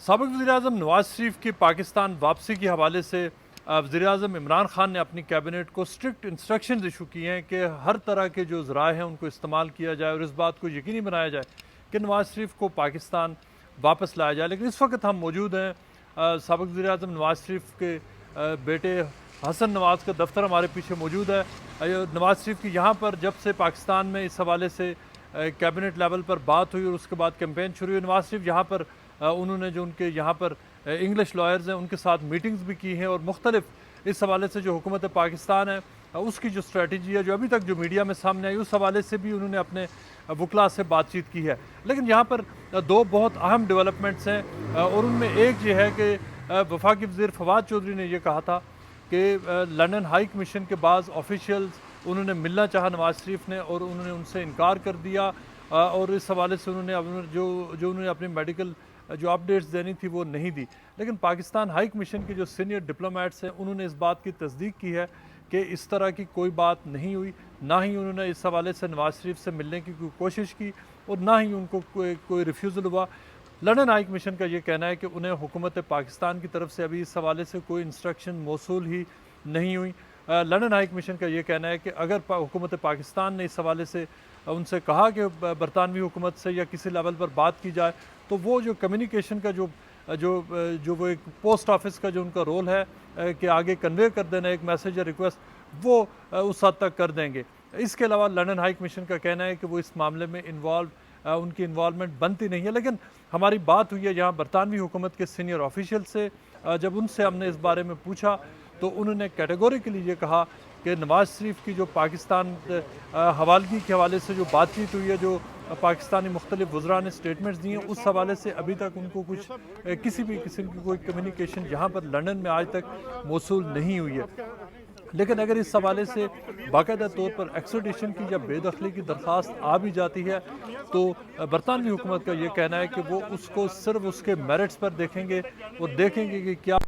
साबिक़ वज़ीर-ए-आज़म नवाज़ शरीफ की पाकिस्तान वापसी के हवाले से वज़ीर-ए-आज़म इमरान खान ने अपनी कैबिनेट को स्ट्रिक्ट इंस्ट्रक्शंस इशू किए हैं कि हर तरह के जो ज़राए हैं उनको इस्तेमाल किया जाए और इस बात को यकीनी बनाया जाए कि नवाज़ शरीफ को पाकिस्तान वापस लाया जाए। लेकिन इस वक्त हम मौजूद हैं साबिक़ वज़ीर-ए-आज़म नवाज़ शरीफ के बेटे हसन नवाज़ का दफ्तर हमारे पीछे मौजूद है। नवाज़ शरीफ की यहाँ पर जब से पाकिस्तान में इस हवाले से कैबिनेट लेवल पर बात हुई और उसके बाद कैंपेन शुरू हुई, नवाज़ शरीफ यहाँ पर उन्होंने जो उनके यहाँ पर इंग्लिश लॉयर्स हैं उनके साथ मीटिंग्स भी की हैं और मुख्तलिफ इस हवाले से जो हुकूमत पाकिस्तान है उसकी जो स्ट्रेटजी है जो अभी तक जो मीडिया में सामने आई उस हवाले से भी उन्होंने अपने वकला से बातचीत की है। लेकिन यहाँ पर दो बहुत अहम डेवलपमेंट्स हैं और उनमें एक ये है कि वफाकी वज़ीर फवाद चौधरी ने यह कहा था कि लंदन हाई कमीशन के बाद ऑफिशियल्स उन्होंने मिलना चाहा नवाज़ शरीफ ने और उन्होंने उनसे इनकार कर दिया और इस हवाले से उन्होंने जो उन्होंने अपनी मेडिकल जो अपडेट्स देनी थी वो नहीं दी। लेकिन पाकिस्तान हाई कमीशन के जो सीनियर डिप्लोमेट्स हैं उन्होंने इस बात की तस्दीक की है कि इस तरह की कोई बात नहीं हुई, ना ही उन्होंने इस हवाले से नवाज़ शरीफ से मिलने की कोई कोशिश की और ना ही उनको कोई रिफ्यूज़ल हुआ। लंदन हाई कमीशन का ये कहना है कि उन्हें हुकूमत पाकिस्तान की तरफ से अभी इस हवाले से कोई इंस्ट्रक्शन मौसूल ही नहीं हुई। लंदन हाई कमीशन का ये कहना है कि अगर हुकूमत पाकिस्तान ने इस हवाले से उनसे कहा कि बरतानवी हुकूमत से या किसी लेवल पर बात की जाए तो वो जो कम्युनिकेशन का जो जो जो वो एक पोस्ट ऑफिस का जो उनका रोल है कि आगे कन्वे कर देना एक मैसेज या रिक्वेस्ट वो उस हद तक कर देंगे। इसके अलावा लंदन हाई कमीशन का कहना है कि वो इस मामले में उनकी इन्वॉल्वमेंट बनती नहीं है। लेकिन हमारी बात हुई है यहाँ बरतानवी हुकूमत के सीनियर ऑफिशियल से, जब उनसे हमने इस बारे में पूछा तो उन्होंने कैटेगोरिकली ये कहा कि नवाज़ शरीफ की जो पाकिस्तान हवालगी के हवाले से जो बातचीत हुई है, जो पाकिस्तानी मुख्तलिफ वज़रा ने स्टेटमेंट्स दिए हैं, उस हवाले से अभी तक उनको कुछ किसी भी किस्म की कोई कम्युनिकेशन यहाँ पर लंदन में आज तक मौसूल नहीं हुई है। लेकिन अगर इस हवाले से बाकायदा तौर पर एक्स्ट्राडिशन की या बेदखली की दरख्वास्त आ भी जाती है तो बरतानवी हुकूमत का ये कहना है कि वो उसको सिर्फ उसके मेरिट्स पर देखेंगे और देखेंगे कि क्या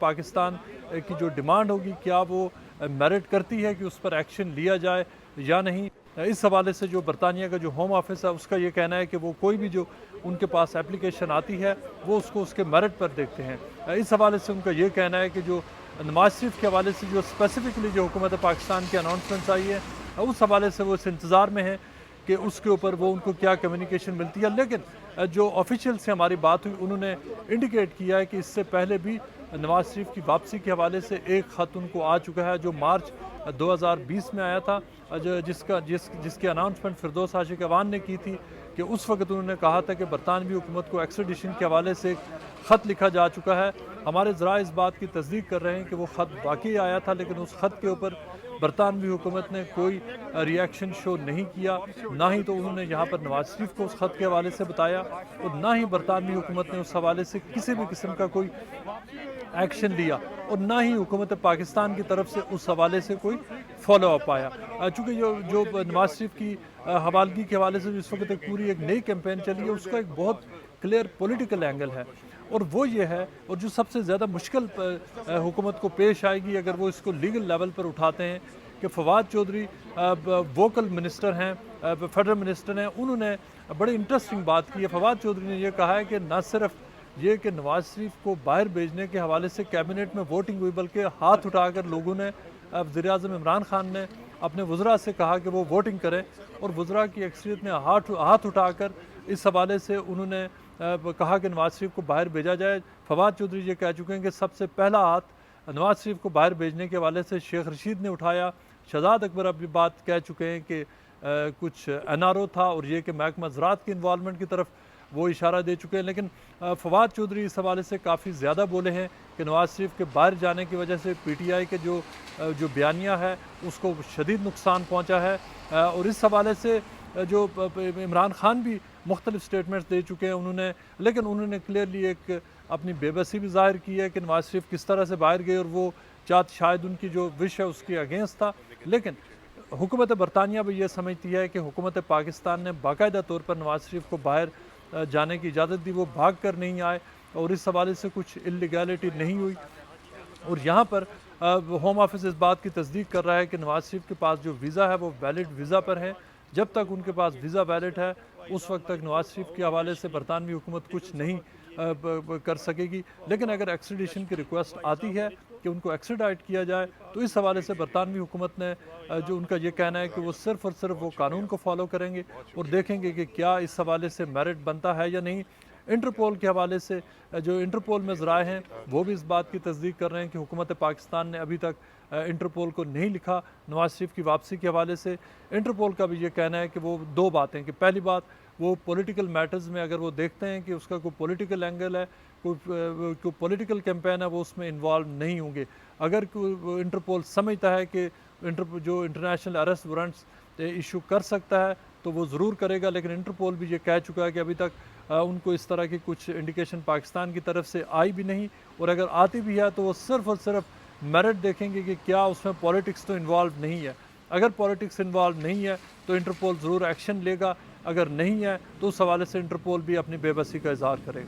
पाकिस्तान की जो डिमांड होगी क्या वो मेरिट करती है कि उस पर एक्शन लिया जाए या नहीं। इस हवाले से जो बरतानिया का जो होम ऑफिस है उसका ये कहना है कि वो कोई भी जो उनके पास एप्लीकेशन आती है वो उसको उसके मेरिट पर देखते हैं। इस हवाले से उनका ये कहना है कि जो नवाज़ शरीफ के हवाले से जो स्पेसिफिकली जो हुकूमत पाकिस्तान की अनाउंसमेंट्स आई है उस हवाले से वो इस इंतज़ार में है कि उसके ऊपर वो उनको क्या कम्युनिकेशन मिलती है। लेकिन जो ऑफिशियल से हमारी बात हुई उन्होंने इंडिकेट किया है कि इससे पहले भी नवाज़ शरीफ की वापसी के हवाले से एक ख़त उनको आ चुका है जो मार्च 2020 में आया था, जिसकी अनाउंसमेंट फिरदौस आशिक अवान ने की थी कि उस वक्त उन्होंने कहा था कि बरतानवी हुकूमत को एक्स्ट्राडिशन के हवाले से एक ख़त लिखा जा चुका है। हमारे ज़रा इस बात की तस्दीक कर रहे हैं कि वो ख़त वाकई आया था, लेकिन उस ख़त के ऊपर बरतानवी हुकूमत ने कोई रिएक्शन शो नहीं किया, ना ही तो उन्होंने यहाँ पर नवाज़ शरीफ को उस ख़त के हवाले से बताया और ना ही बरतानवी हुकूमत ने उस हवाले से किसी भी किस्म का कोई एक्शन लिया और ना ही हुकूमत पाकिस्तान की तरफ से उस हवाले से कोई फॉलो अप आया। चूँकि जो नवाज़ शरीफ की हवालगी के हवाले से इस वक्त एक पूरी एक नई कैंपेन चली है उसका एक बहुत क्लियर पॉलिटिकल एंगल है और वो ये है और जो सबसे ज़्यादा मुश्किल हुकूमत को पेश आएगी अगर वो इसको लीगल लेवल पर उठाते हैं कि फवाद चौधरी वोकल मिनिस्टर हैं, फेडरल मिनिस्टर हैं, उन्होंने बड़ी इंटरेस्टिंग बात की है। फवाद चौधरी ने यह कहा है कि न सिर्फ ये कि नवाज़ शरीफ को बाहर भेजने के हवाले से कैबिनेट में वोटिंग हुई बल्कि हाथ उठाकर लोगों ने वज़ीर-ए-आज़म इमरान खान ने अपने वज़रा से कहा कि वो वोटिंग करें और वज़रा की अक्सरियत ने हाथ उठाकर इस हवाले से उन्होंने कहा कि नवाज़ शरीफ को बाहर भेजा जाए। फवाद चौधरी ये कह चुके हैं कि सबसे पहला हाथ नवाज़ शरीफ को बाहर भेजने के हवाले से शेख रशीद ने उठाया। शहजाद अकबर अभी बात कह चुके हैं कि कुछ NRO था और ये कि महकमा ज़राअत की इन्वॉल्वमेंट की तरफ वो इशारा दे चुके हैं। लेकिन फवाद चौधरी इस हवाले से काफ़ी ज़्यादा बोले हैं कि नवाज़ शरीफ के बाहर जाने की वजह से PTI के जो बयानिया है उसको शदीद नुकसान पहुँचा है और इस हवाले से जो इमरान खान भी मुख्तलिफ स्टेटमेंट्स दे चुके हैं उन्होंने, लेकिन उन्होंने क्लियरली एक अपनी बेबसी भी ज़ाहिर की है कि नवाज़ शरीफ किस तरह से बाहर गए और वो शायद उनकी जो विश है उसके अगेंस्ट था। लेकिन हुकूमत बरतानिया भी ये समझती है कि हुकूमत पाकिस्तान ने बाकायदा तौर पर नवाज़ शरीफ को बाहर जाने की इजाज़त दी, वो भाग कर नहीं आए और इस हवाले से कुछ इलीगैलिटी नहीं हुई। और यहाँ पर होम ऑफिस इस बात की तस्दीक कर रहा है कि नवाज़ शरीफ के पास जो वीज़ा है वो वैलिड वीज़ा पर है। जब तक उनके पास वीज़ा वैलिड है उस वक्त तक नवाज़ शरीफ के हवाले से बरतानवी हुकूमत कुछ नहीं कर सकेगी। लेकिन अगर एक्स्ट्रेडिशन की रिक्वेस्ट आती है कि उनको एक्स्ट्राडाइट किया जाए, तो इस हवाले से बरतानवी हुकूमत ने जो उनका ये कहना है कि वो सिर्फ़ और सिर्फ वो कानून को फॉलो करेंगे और देखेंगे कि क्या इस हवाले से मेरिट बनता है या नहीं। इंटरपोल के हवाले से जो इंटरपोल में ज़राए हैं वो भी इस बात की तस्दीक कर रहे हैं कि हुकूमत पाकिस्तान ने अभी तक इंटरपोल को नहीं लिखा नवाज शरीफ की वापसी के हवाले से। इंटरपोल का भी ये कहना है कि वो दो बातें, कि पहली बात वो पॉलिटिकल मैटर्स में अगर वो देखते हैं कि उसका कोई पॉलिटिकल एंगल है, कोई पॉलिटिकल कैंपेन है, वो उसमें इन्वॉल्व नहीं होंगे। अगर कोई इंटरपोल समझता है कि जो इंटरनेशनल अरेस्ट वारंट्स इशू कर सकता है तो वो ज़रूर करेगा, लेकिन इंटरपोल भी ये कह चुका है कि अभी तक उनको इस तरह की कुछ इंडिकेशन पाकिस्तान की तरफ से आई भी नहीं, और अगर आती भी है तो वो सिर्फ़ और सिर्फ मेरिट देखेंगे कि क्या उसमें पॉलिटिक्स तो इन्वॉल्व नहीं है। अगर पॉलिटिक्स इन्वॉल्व नहीं है तो इंटरपोल ज़रूर एक्शन लेगा, अगर नहीं है तो उस हवाले से इंटरपोल भी अपनी बेबसी का इजहार करेगा।